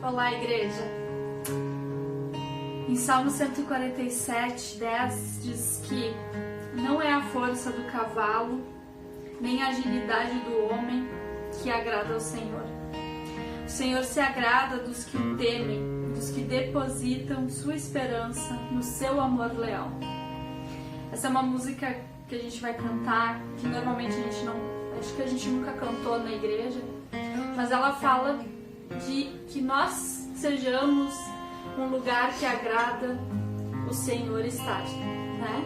Olá, igreja! Em Salmo 147, 10 diz que não é a força do cavalo, nem a agilidade do homem que agrada ao Senhor. O Senhor se agrada dos que o temem, dos que depositam sua esperança no seu amor leal. Essa é uma música que a gente vai cantar, que normalmente a gente não... acho que a gente nunca cantou na igreja, mas ela fala de que nós sejamos um lugar que agrada o Senhor estar, né?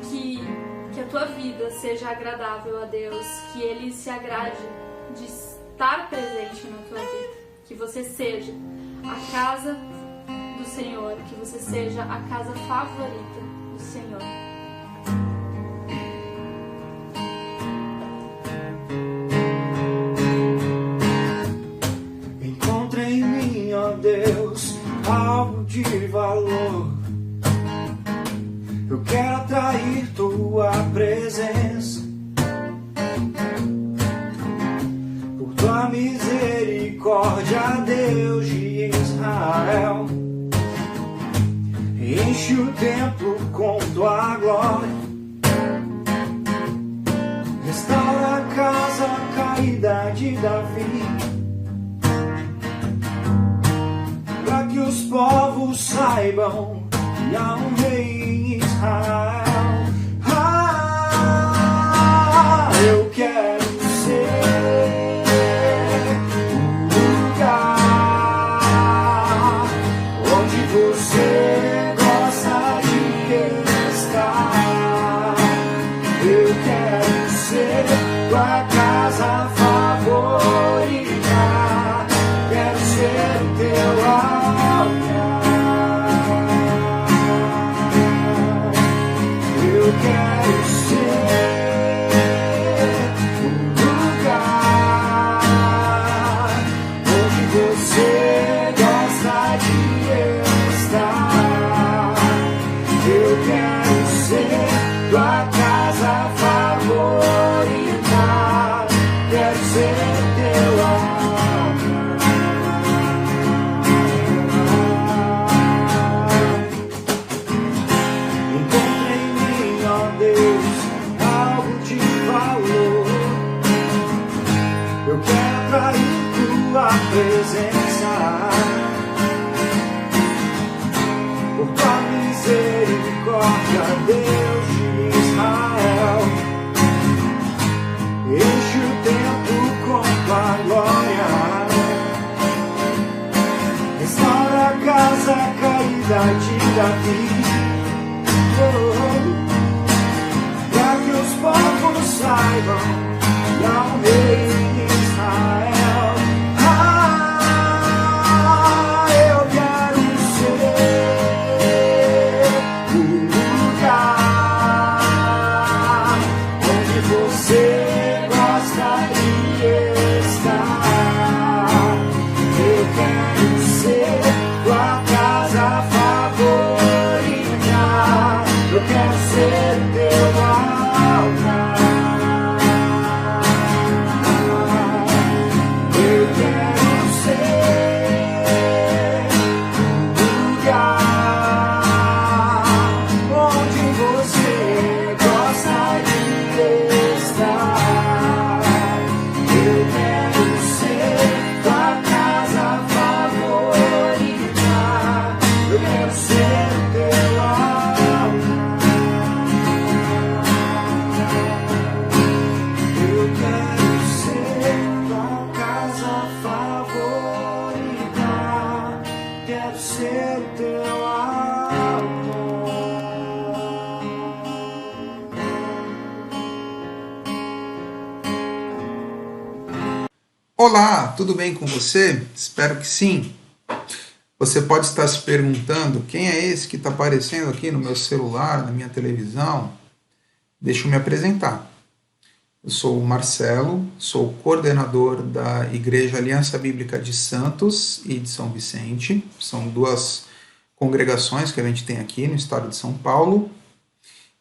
Que a tua vida seja agradável a Deus, que Ele se agrade de estar presente na tua vida, que você seja a casa do Senhor, que você seja a casa favorita do Senhor. Deus, algo de valor. Eu quero atrair tua presença, por tua misericórdia, Deus de Israel. Enche o templo com tua glória, restaura a casa caída de Davi, para que os povos saibam que há um rei em Israel. Eu quero ser o lugar onde você gosta de estar. Eu quero ser tua casa favorita. Quero ser o teu presença, por tua misericórdia, Deus de Israel. Enche o templo com tua glória, restaura a casa caída de Davi, para que os povos saibam que há um rei em Israel. Olá, tudo bem com você? Espero que sim. Você pode estar se perguntando, quem é esse que está aparecendo aqui no meu celular, na minha televisão? Deixa eu me apresentar. Eu sou o Marcelo, sou coordenador da Igreja Aliança Bíblica de Santos e de São Vicente. São duas congregações que a gente tem aqui no estado de São Paulo.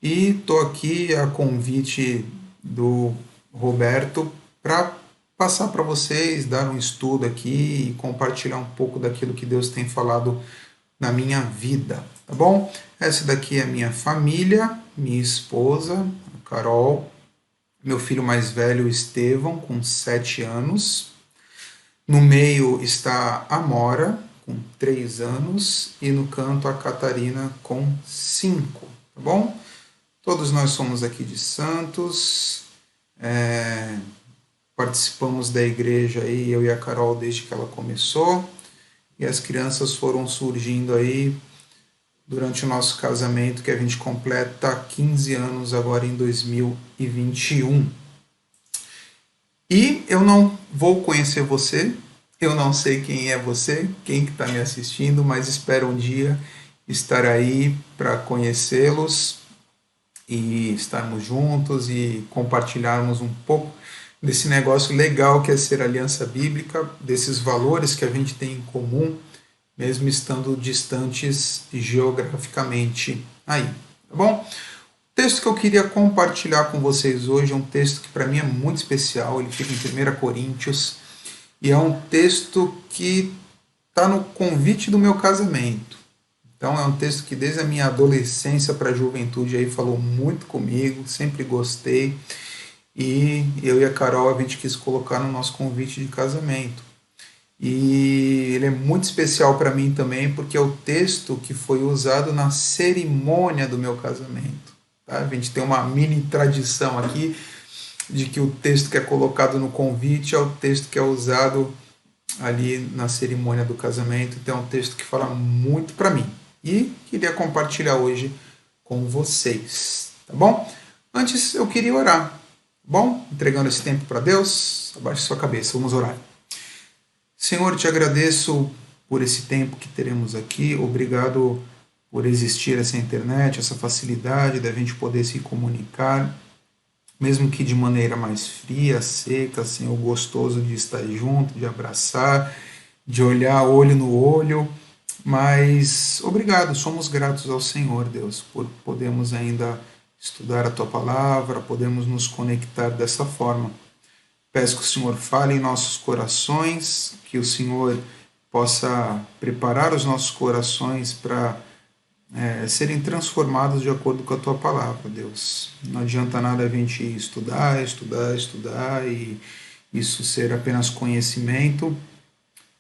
E estou aqui a convite do Roberto para passar para vocês, dar um estudo aqui e compartilhar um pouco daquilo que Deus tem falado na minha vida, tá bom? Essa daqui é a minha família, minha esposa, a Carol, meu filho mais velho, Estevão, com 7 anos. No meio está a Mora, com 3 anos, e no canto a Catarina, com 5, tá bom? Todos nós somos aqui de Santos, participamos da igreja aí, eu e a Carol, desde que ela começou, e as crianças foram surgindo aí durante o nosso casamento, que a gente completa 15 anos agora em 2021. E eu não vou conhecer você, eu não sei quem é você, quem que está me assistindo, mas espero um dia estar aí para conhecê-los e estarmos juntos e compartilharmos um pouco desse negócio legal que é ser Aliança Bíblica, desses valores que a gente tem em comum, mesmo estando distantes geograficamente aí, tá bom? O texto que eu queria compartilhar com vocês hoje é um texto que para mim é muito especial, ele fica em 1 Coríntios, e é um texto que está no convite do meu casamento. Então é um texto que desde a minha adolescência para a juventude aí falou muito comigo, sempre gostei, e eu e a Carol a gente quis colocar no nosso convite de casamento. E ele é muito especial para mim também, porque é o texto que foi usado na cerimônia do meu casamento. Tá? A gente tem uma mini tradição aqui de que o texto que é colocado no convite é o texto que é usado ali na cerimônia do casamento. Então é um texto que fala muito para mim. E queria compartilhar hoje com vocês, tá bom? Antes eu queria orar, tá bom? Entregando esse tempo para Deus, abaixe sua cabeça, vamos orar. Senhor, te agradeço por esse tempo que teremos aqui, obrigado por existir essa internet, essa facilidade da gente poder se comunicar, mesmo que de maneira mais fria, seca, Senhor, gostoso de estar junto, de abraçar, de olhar olho no olho, mas obrigado, somos gratos ao Senhor, Deus, por podermos ainda estudar a Tua Palavra, podemos nos conectar dessa forma. Peço que o Senhor fale em nossos corações, que o Senhor possa preparar os nossos corações para serem transformados de acordo com a Tua Palavra, Deus. Não adianta nada a gente estudar e isso ser apenas conhecimento.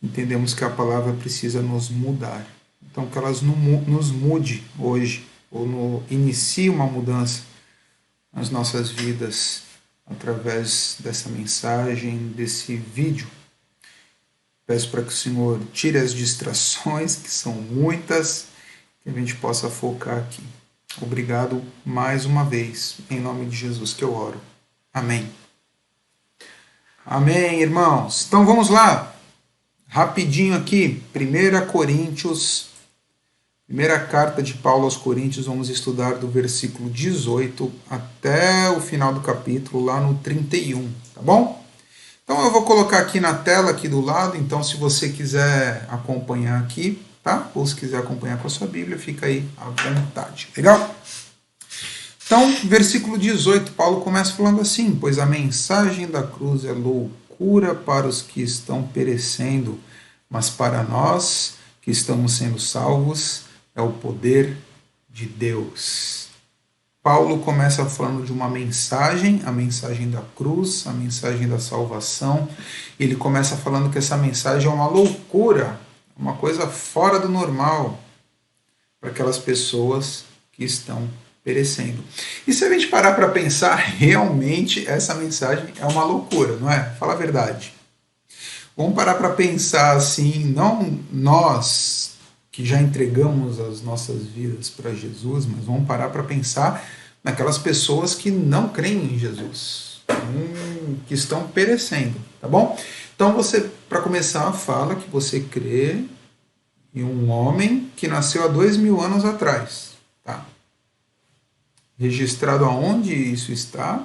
Entendemos que a Palavra precisa nos mudar. Então que ela nos mude hoje, ou inicie uma mudança nas nossas vidas, através dessa mensagem, desse vídeo. Peço para que o Senhor tire as distrações, que são muitas, que a gente possa focar aqui. Obrigado mais uma vez, em nome de Jesus que eu oro. Amém. Amém, irmãos. Então vamos lá. Rapidinho aqui, 1 Coríntios, primeira carta de Paulo aos Coríntios, vamos estudar do versículo 18 até o final do capítulo, lá no 31, tá bom? Então eu vou colocar aqui na tela, aqui do lado, então se você quiser acompanhar aqui, tá? Ou se quiser acompanhar com a sua Bíblia, fica aí à vontade, legal? Então, versículo 18, Paulo começa falando assim: pois a mensagem da cruz é loucura para os que estão perecendo, mas para nós que estamos sendo salvos, é o poder de Deus. Paulo começa falando de uma mensagem, a mensagem da cruz, a mensagem da salvação. Ele começa falando que essa mensagem é uma loucura, uma coisa fora do normal para aquelas pessoas que estão perecendo. E se a gente parar para pensar, realmente essa mensagem é uma loucura, não é? Fala a verdade. Vamos parar para pensar assim, não nós que já entregamos as nossas vidas para Jesus, mas vamos parar para pensar naquelas pessoas que não creem em Jesus, que estão perecendo, tá bom? Então você, para começar, fala que você crê em um homem que nasceu há 2000 anos atrás, tá? Registrado aonde isso está?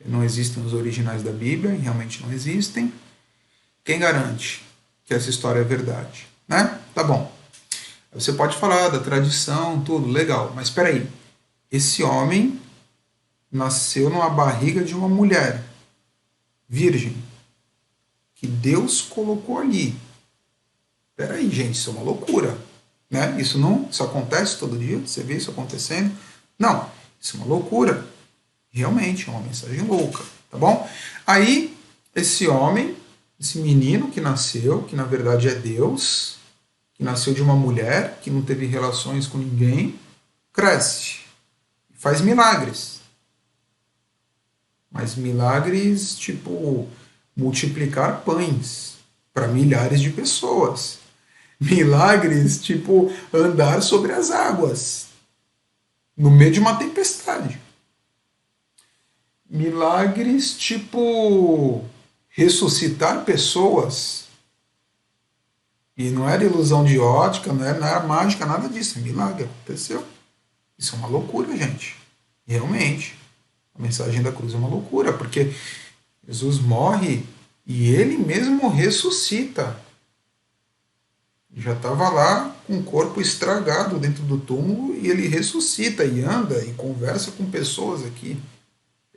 Não existem os originais da Bíblia, e realmente não existem. Quem garante que essa história é verdade, né? Tá bom. Você pode falar da tradição, tudo, legal, mas espera aí. Esse homem nasceu numa barriga de uma mulher virgem. que Deus colocou ali. Peraí, gente, isso é uma loucura. Né? Isso acontece todo dia? Você vê isso acontecendo? Não, isso é uma loucura. Realmente, é uma mensagem louca. Tá bom? Aí, esse homem, esse menino que nasceu, que na verdade é Deus, que nasceu de uma mulher, que não teve relações com ninguém, cresce, faz milagres. Mas milagres tipo multiplicar pães para milhares de pessoas. Milagres tipo andar sobre as águas no meio de uma tempestade. Milagres tipo ressuscitar pessoas. E não era ilusão de ótica, não era mágica, nada disso. Milagre aconteceu. Isso é uma loucura, gente. Realmente. A mensagem da cruz é uma loucura, porque Jesus morre e ele mesmo ressuscita. Já estava lá com o corpo estragado dentro do túmulo e ele ressuscita e anda e conversa com pessoas aqui.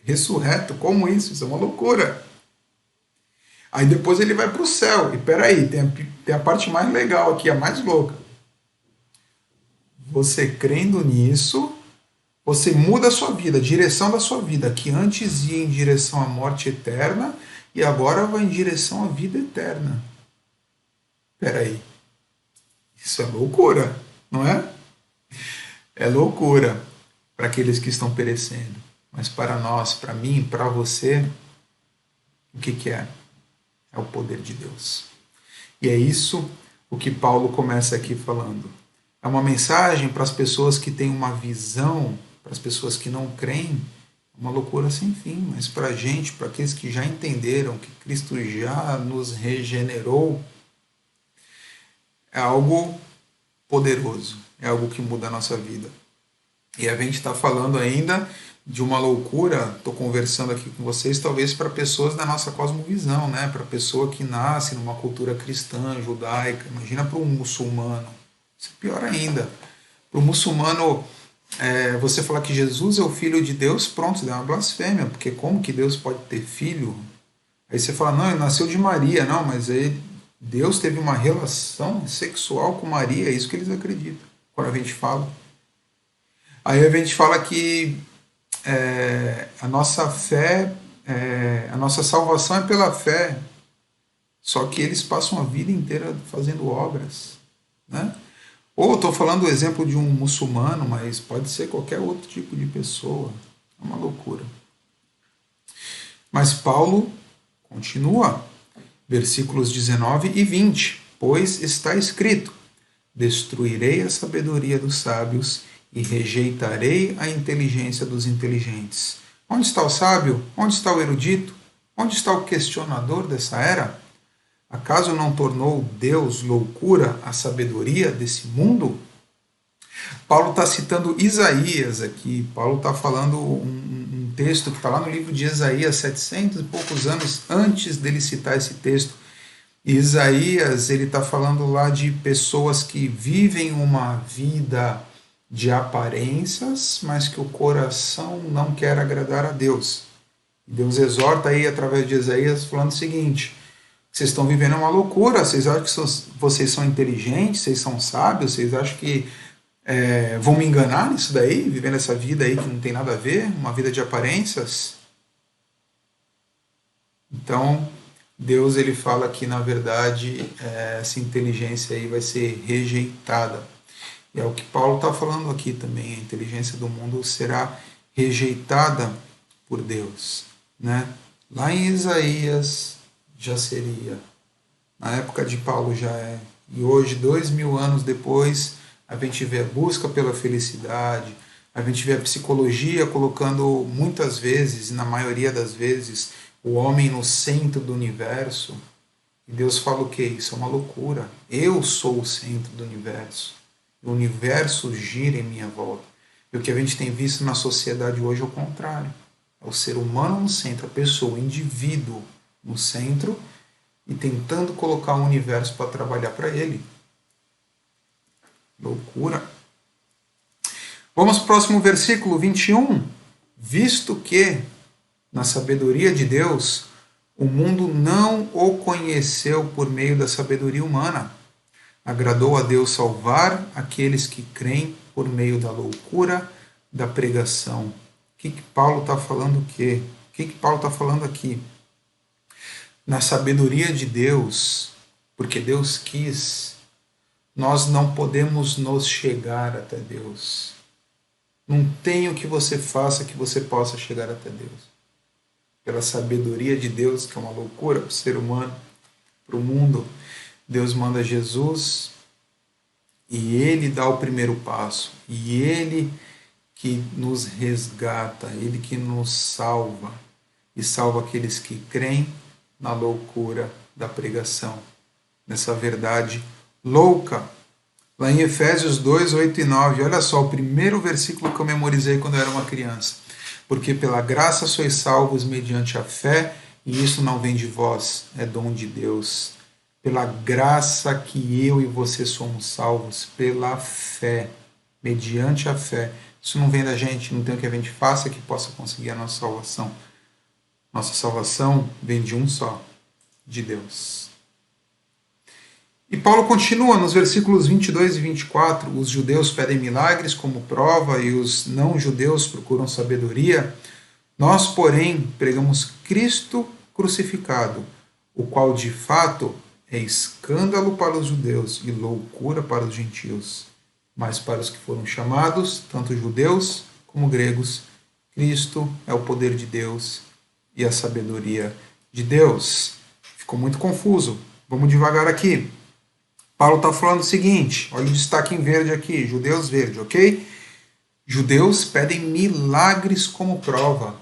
Ressurreto, como isso? Isso é uma loucura. Aí depois ele vai para o céu. E peraí, tem a parte mais legal aqui, a mais louca. Você crendo nisso, você muda a sua vida, a direção da sua vida, que antes ia em direção à morte eterna e agora vai em direção à vida eterna. Peraí. Isso é loucura, não é? É loucura para aqueles que estão perecendo. Mas para nós, para mim, para você, o que é? É o poder de Deus. E é isso o que Paulo começa aqui falando. É uma mensagem para as pessoas que têm uma visão, para as pessoas que não creem, uma loucura sem fim. Mas para a gente, para aqueles que já entenderam que Cristo já nos regenerou, é algo poderoso, é algo que muda a nossa vida. E a gente está falando ainda de uma loucura, estou conversando aqui com vocês, talvez para pessoas da nossa cosmovisão, né? Para pessoa que nasce numa cultura cristã, judaica. Imagina para um muçulmano. Isso é pior ainda. Para o muçulmano, você falar que Jesus é o Filho de Deus, pronto, é uma blasfêmia, porque como que Deus pode ter filho? Aí você fala, não, ele nasceu de Maria. Não, mas Deus teve uma relação sexual com Maria, é isso que eles acreditam, quando a gente fala. Aí a gente fala que a nossa fé, a nossa salvação é pela fé, só que eles passam a vida inteira fazendo obras, né? Ou estou falando do exemplo de um muçulmano, mas pode ser qualquer outro tipo de pessoa, é uma loucura. Mas Paulo continua, versículos 19 e 20, pois está escrito, destruirei a sabedoria dos sábios e rejeitarei a inteligência dos inteligentes. Onde está o sábio? Onde está o erudito? Onde está o questionador dessa era? Acaso não tornou Deus loucura a sabedoria desse mundo? Paulo está citando Isaías aqui. Paulo está falando um texto que está lá no livro de Isaías, 700 e poucos anos antes dele citar esse texto. E Isaías, ele está falando lá de pessoas que vivem uma vida de aparências, mas que o coração não quer agradar a Deus. Deus exorta aí através de Isaías falando o seguinte: vocês estão vivendo uma loucura, vocês acham que vocês são inteligentes, vocês são sábios, vocês acham que vão me enganar nisso daí, vivendo essa vida aí que não tem nada a ver, uma vida de aparências? Então, Deus ele fala que, na verdade, essa inteligência aí vai ser rejeitada. E é o que Paulo está falando aqui também, a inteligência do mundo será rejeitada por Deus, né? Lá em Isaías já seria, na época de Paulo já é, e hoje, 2000 anos depois, a gente vê a busca pela felicidade, a gente vê a psicologia colocando muitas vezes, na maioria das vezes, o homem no centro do universo. E Deus fala o quê? Isso é uma loucura. Eu sou o centro do universo. O universo gira em minha volta. E o que a gente tem visto na sociedade hoje é o contrário. É o ser humano no centro, a pessoa, o indivíduo no centro e tentando colocar o universo para trabalhar para ele. Loucura. Vamos para o próximo versículo 21. Visto que, na sabedoria de Deus, O mundo não o conheceu por meio da sabedoria humana. Agradou a Deus salvar aqueles que creem por meio da loucura da pregação. O que Paulo está falando aqui? O que Paulo está falando aqui? Na sabedoria de Deus, porque Deus quis, nós não podemos nos chegar até Deus. Não tem o que você faça que você possa chegar até Deus. Pela sabedoria de Deus, que é uma loucura para o ser humano, para o mundo, Deus manda Jesus e Ele dá o primeiro passo. E Ele que nos resgata, Ele que nos salva. E salva aqueles que creem na loucura da pregação, nessa verdade louca. Lá em Efésios 2, 8 e 9, olha só, o primeiro versículo que eu memorizei quando eu era uma criança. Porque pela graça sois salvos mediante a fé, e isso não vem de vós, é dom de Deus. Pela graça que eu e você somos salvos, pela fé, mediante a fé. Isso não vem da gente, não tem o que a gente faça que possa conseguir a nossa salvação. Nossa salvação vem de um só, de Deus. E Paulo continua nos versículos 22 e 24, os judeus pedem milagres como prova e os não-judeus procuram sabedoria. Nós, porém, pregamos Cristo crucificado, o qual de fato é escândalo para os judeus e loucura para os gentios. Mas para os que foram chamados, tanto judeus como gregos, Cristo é o poder de Deus e a sabedoria de Deus. Ficou muito confuso. Vamos devagar aqui. Paulo está falando o seguinte, olha o destaque em verde aqui, judeus verde, ok? Judeus pedem milagres como prova.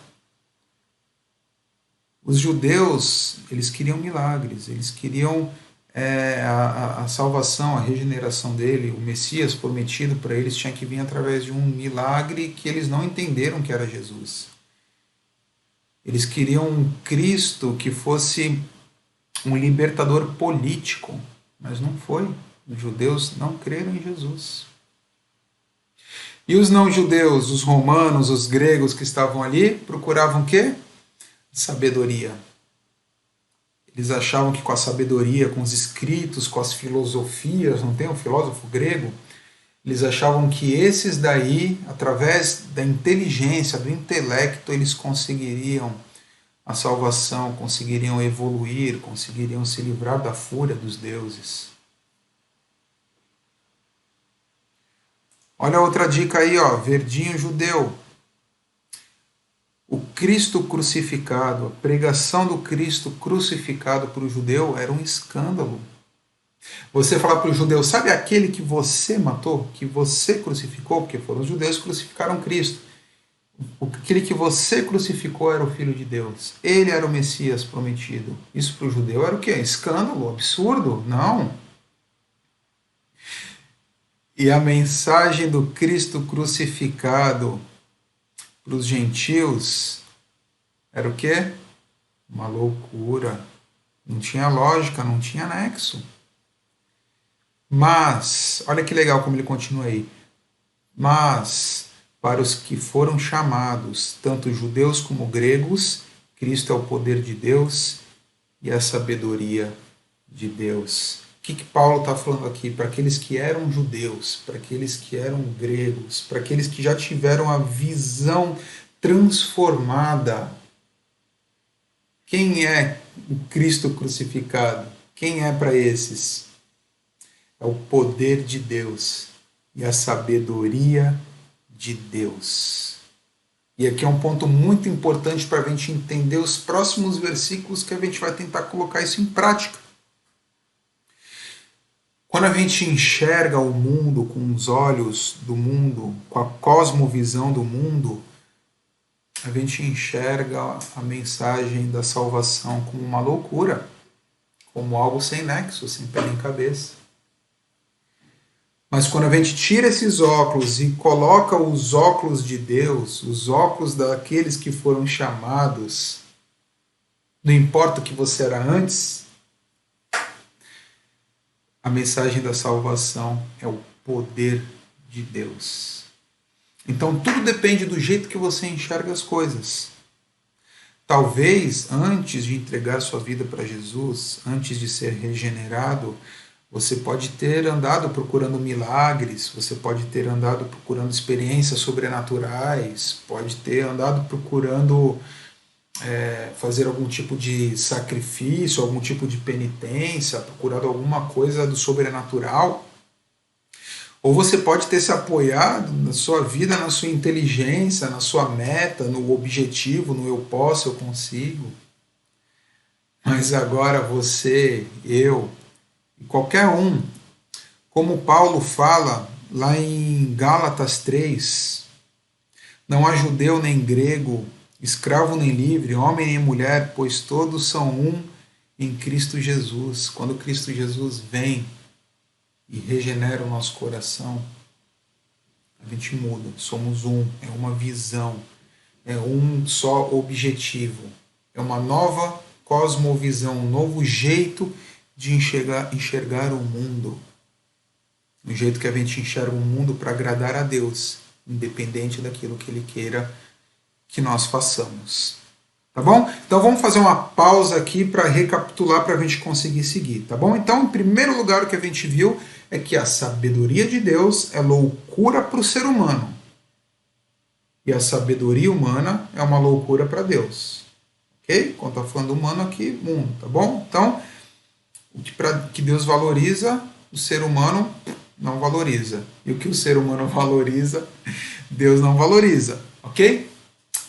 Os judeus, eles queriam milagres, eles queriam a salvação, a regeneração dele, o Messias prometido para eles tinha que vir através de um milagre que eles não entenderam que era Jesus. Eles queriam um Cristo que fosse um libertador político, mas não foi. Os judeus não creram em Jesus. E os não-judeus, os romanos, os gregos que estavam ali, procuravam o quê? Sabedoria. Eles achavam que com a sabedoria, com os escritos, com as filosofias, não tem um filósofo grego? Eles achavam que esses daí, através da inteligência, do intelecto, eles conseguiriam a salvação, conseguiriam evoluir, conseguiriam se livrar da fúria dos deuses. Olha outra dica aí, ó, verdinho judeu. O Cristo crucificado, a pregação do Cristo crucificado para o judeu era um escândalo. Você falar para o judeu, sabe aquele que você matou, que você crucificou, porque foram os judeus que crucificaram Cristo. Aquele que você crucificou era o Filho de Deus. Ele era o Messias prometido. Isso para o judeu era o quê? Escândalo? Absurdo? Não. E a mensagem do Cristo crucificado para os gentios era o quê? Uma loucura. Não tinha lógica, não tinha nexo. Mas, olha que legal como ele continua aí. Mas, para os que foram chamados, tanto judeus como gregos, Cristo é o poder de Deus e a sabedoria de Deus. O que Paulo está falando aqui? Para aqueles que eram judeus, para aqueles que eram gregos, para aqueles que já tiveram a visão transformada. Quem é o Cristo crucificado? Quem é para esses? É o poder de Deus e a sabedoria de Deus. E aqui é um ponto muito importante para a gente entender os próximos versículos que a gente vai tentar colocar isso em prática. Quando a gente enxerga o mundo com os olhos do mundo, com a cosmovisão do mundo, a gente enxerga a mensagem da salvação como uma loucura, como algo sem nexo, sem pé nem cabeça. Mas quando a gente tira esses óculos e coloca os óculos de Deus, os óculos daqueles que foram chamados, não importa o que você era antes, a mensagem da salvação é o poder de Deus. Então tudo depende do jeito que você enxerga as coisas. Talvez antes de entregar sua vida para Jesus, antes de ser regenerado, você pode ter andado procurando milagres, você pode ter andado procurando experiências sobrenaturais, pode ter andado procurando fazer algum tipo de sacrifício, algum tipo de penitência, procurando alguma coisa do sobrenatural. Ou você pode ter se apoiado na sua vida, na sua inteligência, na sua meta, no objetivo, no eu posso, eu consigo. Mas agora você, eu e qualquer um, como Paulo fala lá em Gálatas 3, não há judeu nem grego, escravo nem livre, homem nem mulher, pois todos são um em Cristo Jesus. Quando Cristo Jesus vem e regenera o nosso coração, a gente muda, somos um, é uma visão, é um só objetivo, é uma nova cosmovisão, um novo jeito de enxergar o mundo, um jeito que a gente enxerga o mundo para agradar a Deus, independente daquilo que Ele queira que nós façamos. Tá bom? Então vamos fazer uma pausa aqui para recapitular para a gente conseguir seguir, tá bom? Então, em primeiro lugar, o que a gente viu é que a sabedoria de Deus é loucura para o ser humano. E a sabedoria humana é uma loucura para Deus. Ok? Quando está falando humano aqui, mundo, tá bom? Então, o que Deus valoriza, o ser humano não valoriza. E o que o ser humano valoriza, Deus não valoriza. Ok?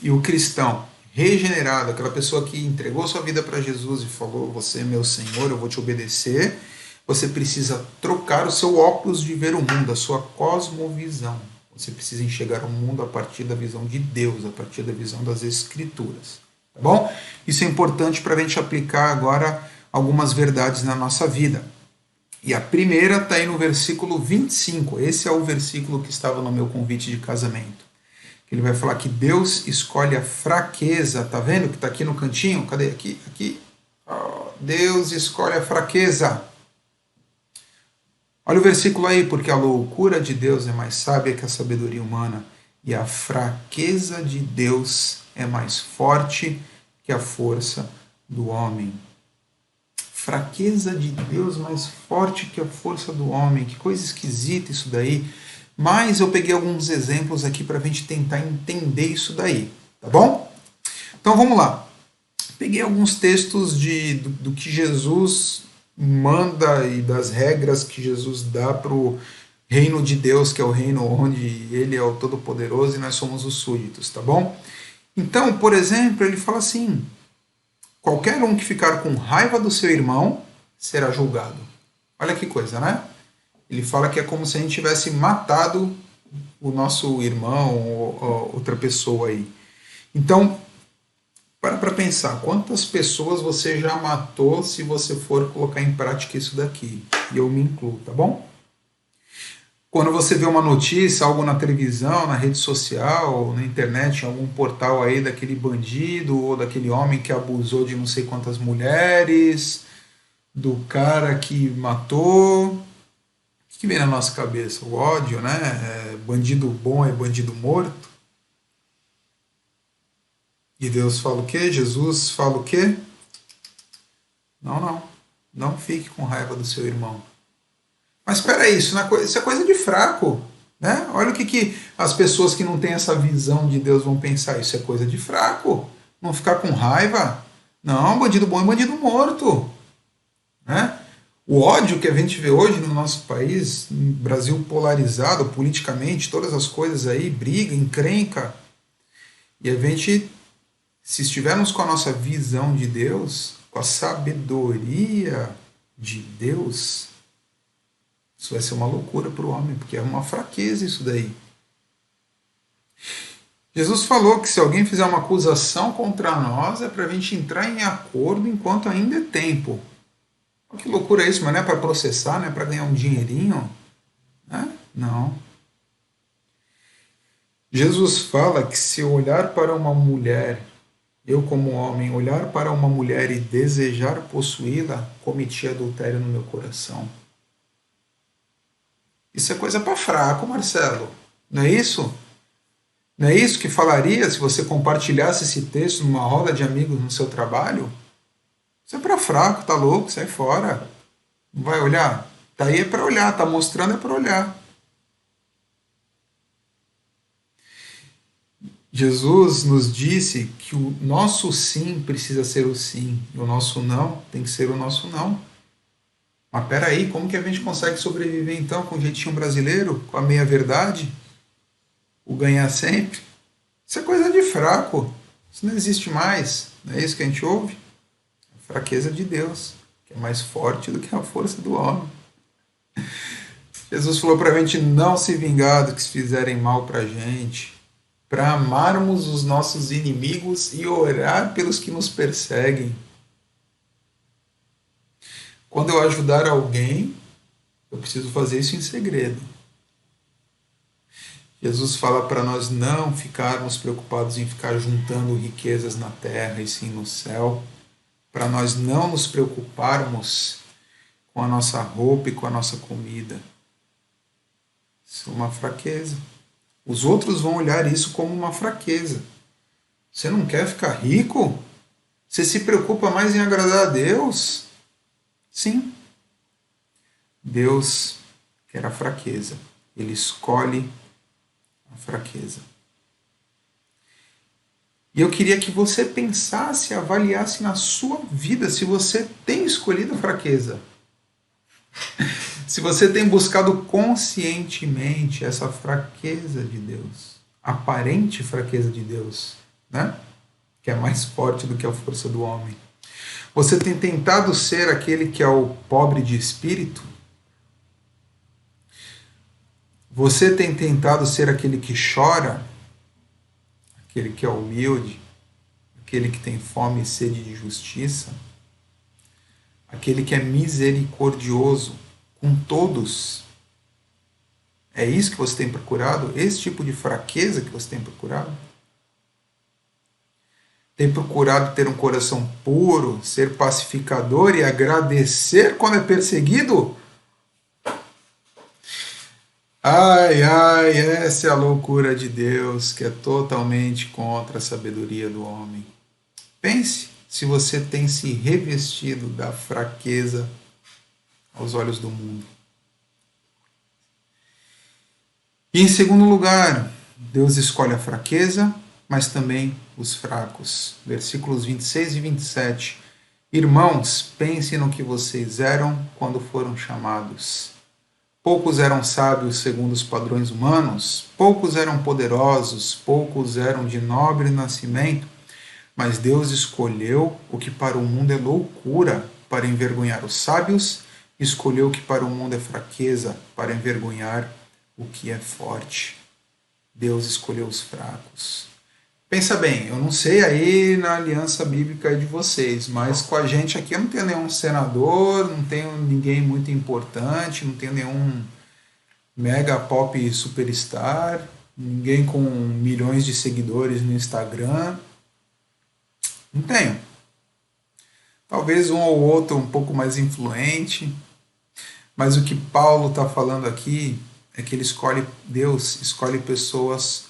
E o cristão regenerado, aquela pessoa que entregou sua vida para Jesus e falou, você é meu Senhor, eu vou te obedecer, você precisa trocar o seu óculos de ver o mundo, a sua cosmovisão. Você precisa enxergar o mundo a partir da visão de Deus, a partir da visão das Escrituras. Tá bom? Isso é importante para a gente aplicar agora algumas verdades na nossa vida. E a primeira está aí no versículo 25. Esse é o versículo que estava no meu convite de casamento. Ele vai falar que Deus escolhe a fraqueza, tá vendo que está aqui no cantinho? Cadê? Aqui. Oh, Deus escolhe a fraqueza. Olha o versículo aí, porque a loucura de Deus é mais sábia que a sabedoria humana, e a fraqueza de Deus é mais forte que a força do homem. Fraqueza de Deus mais forte que a força do homem. Que coisa esquisita isso daí. Mas eu peguei alguns exemplos aqui para a gente tentar entender isso daí, tá bom? Então vamos lá. Peguei alguns textos do que Jesus manda e das regras que Jesus dá para o reino de Deus, que é o reino onde Ele é o Todo-Poderoso e nós somos os súditos, tá bom? Então, por exemplo, ele fala assim, qualquer um que ficar com raiva do seu irmão será julgado. Olha que coisa, né? Ele fala que é como se a gente tivesse matado o nosso irmão ou outra pessoa aí. Então, para pensar, quantas pessoas você já matou se você for colocar em prática isso daqui? E eu me incluo, tá bom? Quando você vê uma notícia, algo na televisão, na rede social, na internet, em algum portal aí daquele bandido ou daquele homem que abusou de não sei quantas mulheres, do cara que matou... O que vem na nossa cabeça? O ódio, né? Bandido bom é bandido morto. E Deus fala o quê? Jesus fala o quê? Não. Não fique com raiva do seu irmão. Mas espera aí, isso é coisa de fraco. Né? Olha o que as pessoas que não têm essa visão de Deus vão pensar. Isso é coisa de fraco. Não ficar com raiva. Não, bandido bom é bandido morto. Né? O ódio que a gente vê hoje no nosso país, no Brasil polarizado politicamente, todas as coisas aí, briga, encrenca. E a gente, se estivermos com a nossa visão de Deus, com a sabedoria de Deus, isso vai ser uma loucura para o homem, porque é uma fraqueza isso daí. Jesus falou que se alguém fizer uma acusação contra nós, é para a gente entrar em acordo enquanto ainda é tempo. Que loucura é isso, mas não é para processar, não é para ganhar um dinheirinho? Né? Não. Jesus fala que se eu olhar para uma mulher, eu como homem, olhar para uma mulher e desejar possuí-la, cometi adultério no meu coração. Isso é coisa para fraco, Marcelo. Não é isso? Não é isso que falaria se você compartilhasse esse texto numa roda de amigos no seu trabalho? Isso é para fraco, tá louco, sai fora. Não vai olhar? Tá aí é para olhar, tá mostrando é para olhar. Jesus nos disse que o nosso sim precisa ser o sim e o nosso não tem que ser o nosso não. Mas peraí, como que a gente consegue sobreviver então com o jeitinho brasileiro, com a meia-verdade, o ganhar sempre? Isso é coisa de fraco, isso não existe mais, não é isso que a gente ouve? A fraqueza de Deus, que é mais forte do que a força do homem. Jesus falou para a gente não se vingar do que se fizerem mal para a gente, para amarmos os nossos inimigos e orar pelos que nos perseguem. Quando eu ajudar alguém, eu preciso fazer isso em segredo. Jesus fala para nós não ficarmos preocupados em ficar juntando riquezas na terra e sim no céu, para nós não nos preocuparmos com a nossa roupa e com a nossa comida. Isso é uma fraqueza. Os outros vão olhar isso como uma fraqueza. Você não quer ficar rico? Você se preocupa mais em agradar a Deus? Sim. Deus quer a fraqueza. Ele escolhe a fraqueza. E eu queria que você pensasse, avaliasse na sua vida se você tem escolhido a fraqueza. Se você tem buscado conscientemente essa fraqueza de Deus, aparente fraqueza de Deus, né? Que é mais forte do que a força do homem. Você tem tentado ser aquele que é o pobre de espírito? Você tem tentado ser aquele que chora? Aquele que é humilde? Aquele que tem fome e sede de justiça? Aquele que é misericordioso com todos? É isso que você tem procurado? Esse tipo de fraqueza que você tem procurado? Tem procurado ter um coração puro, ser pacificador e agradecer quando é perseguido? Ai, ai, essa é a loucura de Deus, que é totalmente contra a sabedoria do homem. Pense se você tem se revestido da fraqueza aos olhos do mundo. E em segundo lugar, Deus escolhe a fraqueza, mas também os fracos. Versículos 26 e 27. Irmãos, pensem no que vocês eram quando foram chamados. Poucos eram sábios segundo os padrões humanos, poucos eram poderosos, poucos eram de nobre nascimento, mas Deus escolheu o que para o mundo é loucura para envergonhar os sábios, escolheu o que para o mundo é fraqueza para envergonhar o que é forte. Deus escolheu os fracos. Pensa bem, eu não sei aí na aliança bíblica de vocês, mas com a gente aqui eu não tenho nenhum senador, não tenho ninguém muito importante, não tenho nenhum mega pop superstar, ninguém com milhões de seguidores no Instagram. Não tenho. Talvez um ou outro um pouco mais influente, mas o que Paulo está falando aqui é que Deus escolhe pessoas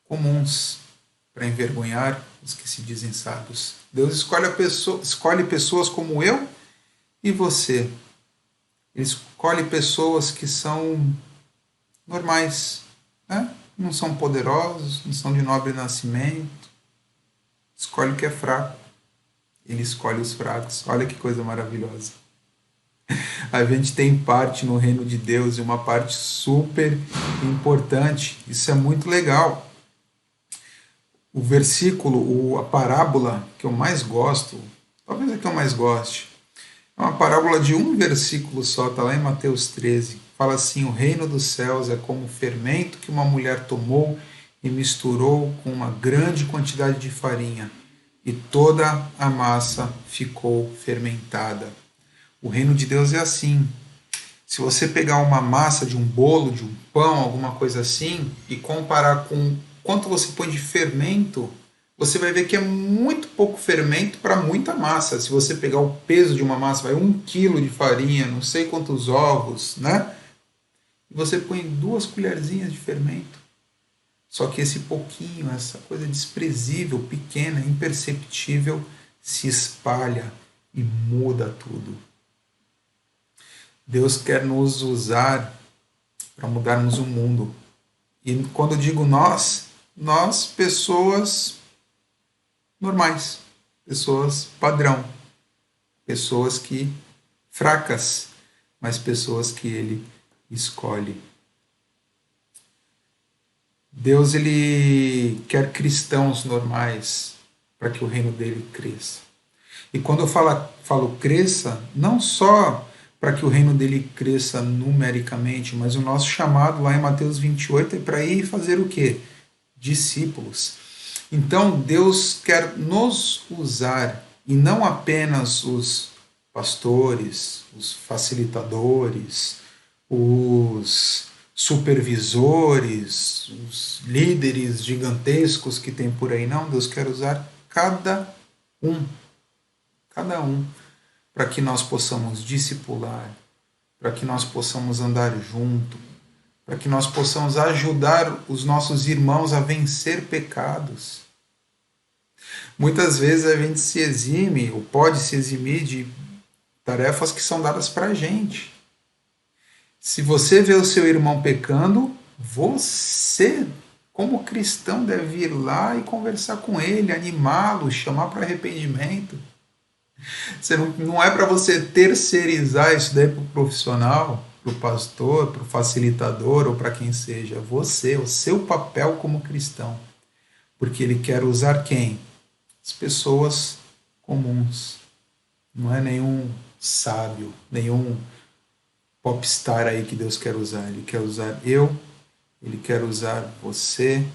comuns para envergonhar os que se dizem sábios. Deus escolhe pessoas como eu e você. Ele escolhe pessoas que são normais, né? Não são poderosos, não são de nobre nascimento. Escolhe o que é fraco. Ele escolhe os fracos. Olha que coisa maravilhosa. A gente tem parte no reino de Deus e uma parte super importante. Isso é muito legal. O versículo, a parábola que eu mais gosto, talvez a que eu mais goste, é uma parábola de um versículo só, está lá em Mateus 13. Fala assim: o reino dos céus é como o fermento que uma mulher tomou e misturou com uma grande quantidade de farinha, e toda a massa ficou fermentada. O reino de Deus é assim. Se você pegar uma massa de um bolo, de um pão, alguma coisa assim, e comparar com quanto você põe de fermento, você vai ver que é muito pouco fermento para muita massa. Se você pegar o peso de uma massa, vai 1 quilo de farinha, não sei quantos ovos, né? E você põe 2 colherzinhas de fermento. Só que esse pouquinho, essa coisa desprezível, pequena, imperceptível, se espalha e muda tudo. Deus quer nos usar para mudarmos o mundo. E quando eu digo nós pessoas normais, pessoas padrão, pessoas que fracas, mas pessoas que Ele escolhe. Deus, Ele cristãos normais para que o reino dele cresça. E quando eu falo cresça, não só para que o reino dele cresça numericamente, mas o nosso chamado lá em Mateus 28 é para ir fazer o quê? Discípulos. Então Deus quer nos usar, e não apenas os pastores, os facilitadores, os supervisores, os líderes gigantescos que tem por aí, não. Deus quer usar cada um, para que nós possamos discipular, para que nós possamos andar junto, para que nós possamos ajudar os nossos irmãos a vencer pecados. Muitas vezes a gente se exime, ou pode se eximir de tarefas que são dadas para a gente. Se você vê o seu irmão pecando, você, como cristão, deve ir lá e conversar com ele, animá-lo, chamar para arrependimento. Não é para você terceirizar isso daí para o profissional, para o pastor, para o facilitador ou para quem seja. Você, o seu papel como cristão. Porque ele quer usar quem? As pessoas comuns. Não é nenhum sábio, nenhum popstar aí que Deus quer usar. Ele quer usar ele quer usar você,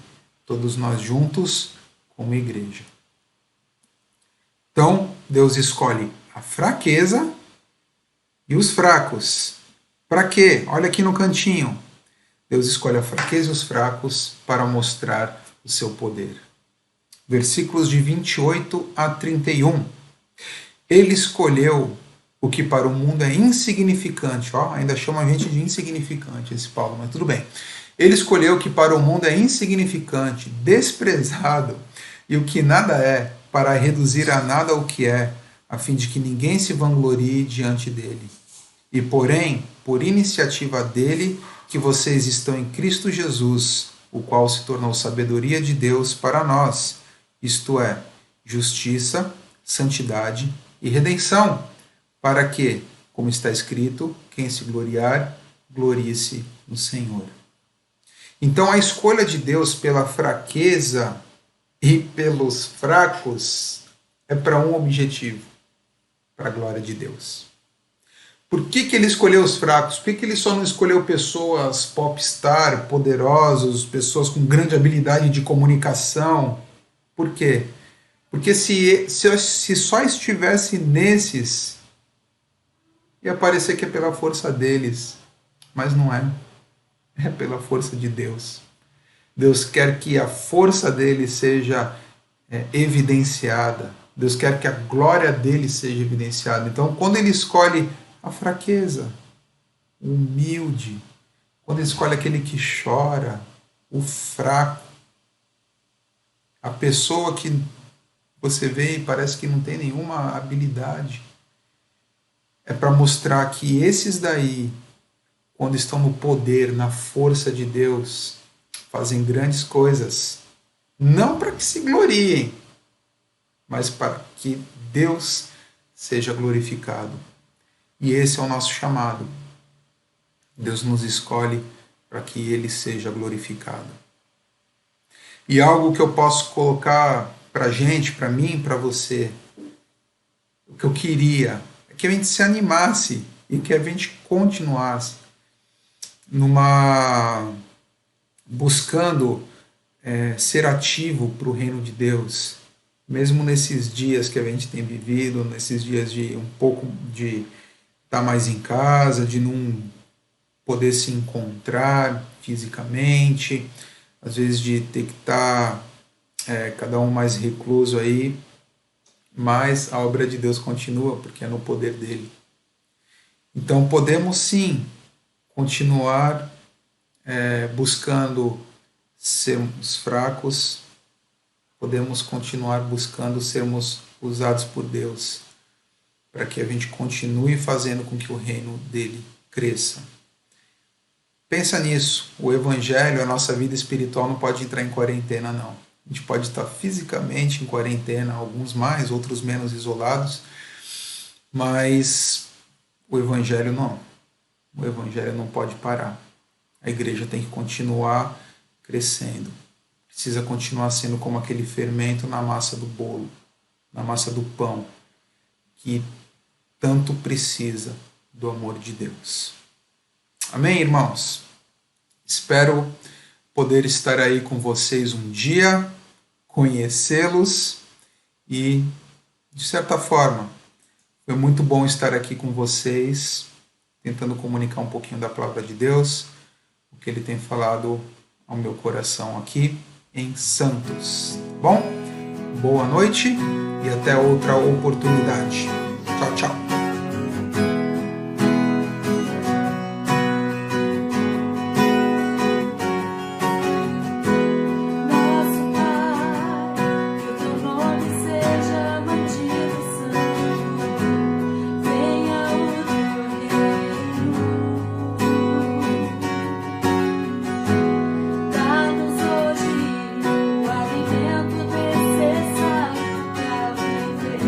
todos nós juntos como igreja. Então, Deus escolhe a fraqueza e os fracos. Para quê? Olha aqui no cantinho. Deus escolhe a fraqueza e os fracos para mostrar o seu poder. Versículos de 28 a 31. Ele escolheu o que para o mundo é insignificante. Ainda chama a gente de insignificante esse Paulo, mas tudo bem. Ele escolheu o que para o mundo é insignificante, desprezado, e o que nada é, para reduzir a nada o que é, a fim de que ninguém se vanglorie diante dele. E porém, por iniciativa dele, que vocês estão em Cristo Jesus, o qual se tornou sabedoria de Deus para nós, isto é, justiça, santidade e redenção, para que, como está escrito, quem se gloriar, glorie-se no Senhor. Então a escolha de Deus pela fraqueza e pelos fracos é para um objetivo, para a glória de Deus. Por que ele escolheu os fracos? Por que ele só não escolheu pessoas popstar, poderosos, pessoas com grande habilidade de comunicação? Por quê? Porque se só estivesse nesses, ia parecer que é pela força deles, mas não é. É pela força de Deus. Deus quer que a força dele seja evidenciada. Deus quer que a glória dele seja evidenciada. Então, quando ele escolhe a fraqueza, o humilde, quando ele escolhe aquele que chora, o fraco, a pessoa que você vê e parece que não tem nenhuma habilidade, é para mostrar que esses daí, quando estão no poder, na força de Deus, fazem grandes coisas, não para que se gloriem, mas para que Deus seja glorificado. E esse é o nosso chamado. Deus nos escolhe para que Ele seja glorificado. E algo que eu posso colocar para a gente, para mim, para você, o que eu queria é que a gente se animasse e que a gente continuasse buscando ser ativo para o reino de Deus, mesmo nesses dias que a gente tem vivido, nesses dias de um pouco de estar mais em casa, de não poder se encontrar fisicamente, às vezes de ter que estar cada um mais recluso aí, mas a obra de Deus continua, porque é no poder dele. Então podemos sim continuar buscando sermos fracos, podemos continuar buscando sermos usados por Deus, para que a gente continue fazendo com que o reino dele cresça. Pensa nisso, o Evangelho, a nossa vida espiritual não pode entrar em quarentena, não. A gente pode estar fisicamente em quarentena, alguns mais, outros menos isolados, mas o Evangelho não. O Evangelho não pode parar. A igreja tem que continuar crescendo. Precisa continuar sendo como aquele fermento na massa do bolo, na massa do pão, que tanto precisa do amor de Deus. Amém, irmãos? Espero poder estar aí com vocês um dia, conhecê-los e, de certa forma, foi muito bom estar aqui com vocês, tentando comunicar um pouquinho da palavra de Deus, o que ele tem falado ao meu coração aqui em Santos. Bom, boa noite e até outra oportunidade. Tchau, tchau. Alimento necessário para viver.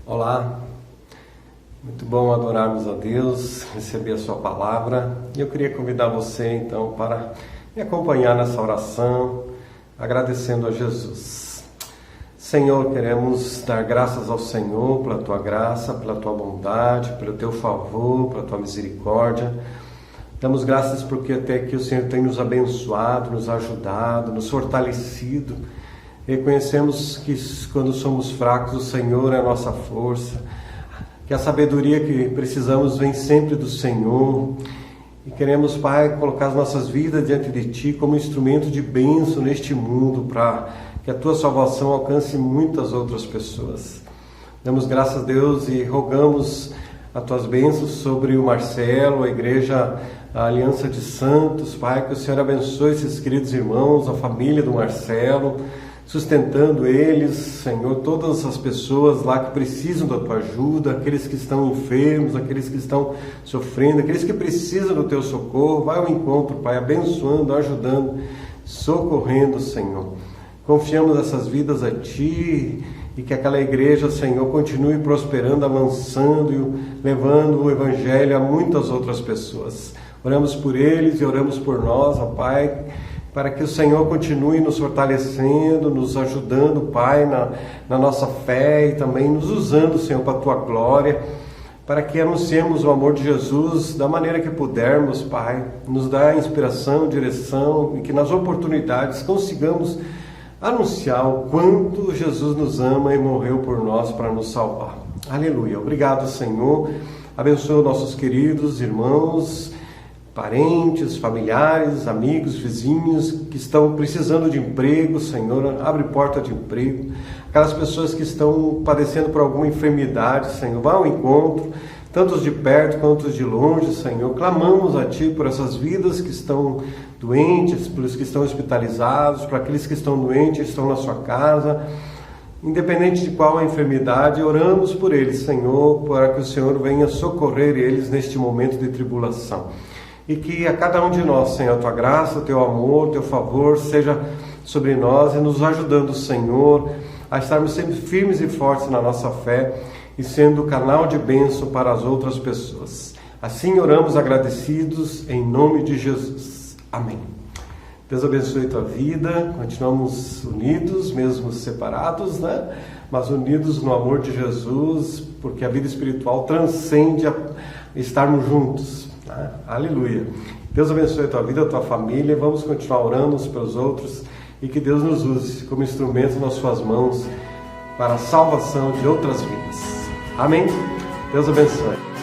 Olá, muito bom adorarmos a Deus, receber a sua palavra. E eu queria convidar você então para me acompanhar nessa oração, agradecendo a Jesus. Senhor, queremos dar graças ao Senhor pela tua graça, pela tua bondade, pelo teu favor, pela tua misericórdia. Damos graças porque até aqui o Senhor tem nos abençoado, nos ajudado, nos fortalecido. Reconhecemos que quando somos fracos, o Senhor é a nossa força, que a sabedoria que precisamos vem sempre do Senhor. E queremos, Pai, colocar as nossas vidas diante de Ti como instrumento de bênção neste mundo, para que a Tua salvação alcance muitas outras pessoas. Damos graças a Deus e rogamos as Tuas bênçãos sobre o Marcelo, a igreja, a Aliança de Santos, Pai, que o Senhor abençoe esses queridos irmãos, a família do Marcelo, sustentando eles, Senhor, todas as pessoas lá que precisam da Tua ajuda, aqueles que estão enfermos, aqueles que estão sofrendo, aqueles que precisam do Teu socorro. Vai ao encontro, Pai, abençoando, ajudando, socorrendo, Senhor. Confiamos essas vidas a Ti e que aquela igreja, Senhor, continue prosperando, avançando e levando o Evangelho a muitas outras pessoas. Oramos por eles e oramos por nós, ó Pai, para que o Senhor continue nos fortalecendo, nos ajudando, Pai, na nossa fé e também nos usando, Senhor, para a Tua glória, para que anunciemos o amor de Jesus da maneira que pudermos, Pai. Nos dá inspiração, direção e que nas oportunidades consigamos anunciar o quanto Jesus nos ama e morreu por nós para nos salvar. Aleluia. Obrigado, Senhor. Abençoa nossos queridos irmãos, parentes, familiares, amigos, vizinhos que estão precisando de emprego. Senhor, abre porta de emprego. Aquelas pessoas que estão padecendo por alguma enfermidade, Senhor, vá ao encontro, tantos de perto quanto de longe, Senhor. Clamamos a Ti por essas vidas que estão doentes, pelos que estão hospitalizados, por aqueles que estão doentes, estão na sua casa. Independente de qual a enfermidade, oramos por eles, Senhor, para que o Senhor venha socorrer eles neste momento de tribulação. E que a cada um de nós, Senhor, a Tua graça, o Teu amor, o Teu favor seja sobre nós e nos ajudando, Senhor, a estarmos sempre firmes e fortes na nossa fé e sendo canal de bênção para as outras pessoas. Assim oramos agradecidos em nome de Jesus. Amém. Deus abençoe a tua vida. Continuamos unidos, mesmo separados, né? Mas unidos no amor de Jesus, porque a vida espiritual transcende a estarmos juntos. Aleluia. Deus abençoe a tua vida, a tua família. Vamos continuar orando uns pelos outros e que Deus nos use como instrumento nas suas mãos para a salvação de outras vidas. Amém? Deus abençoe.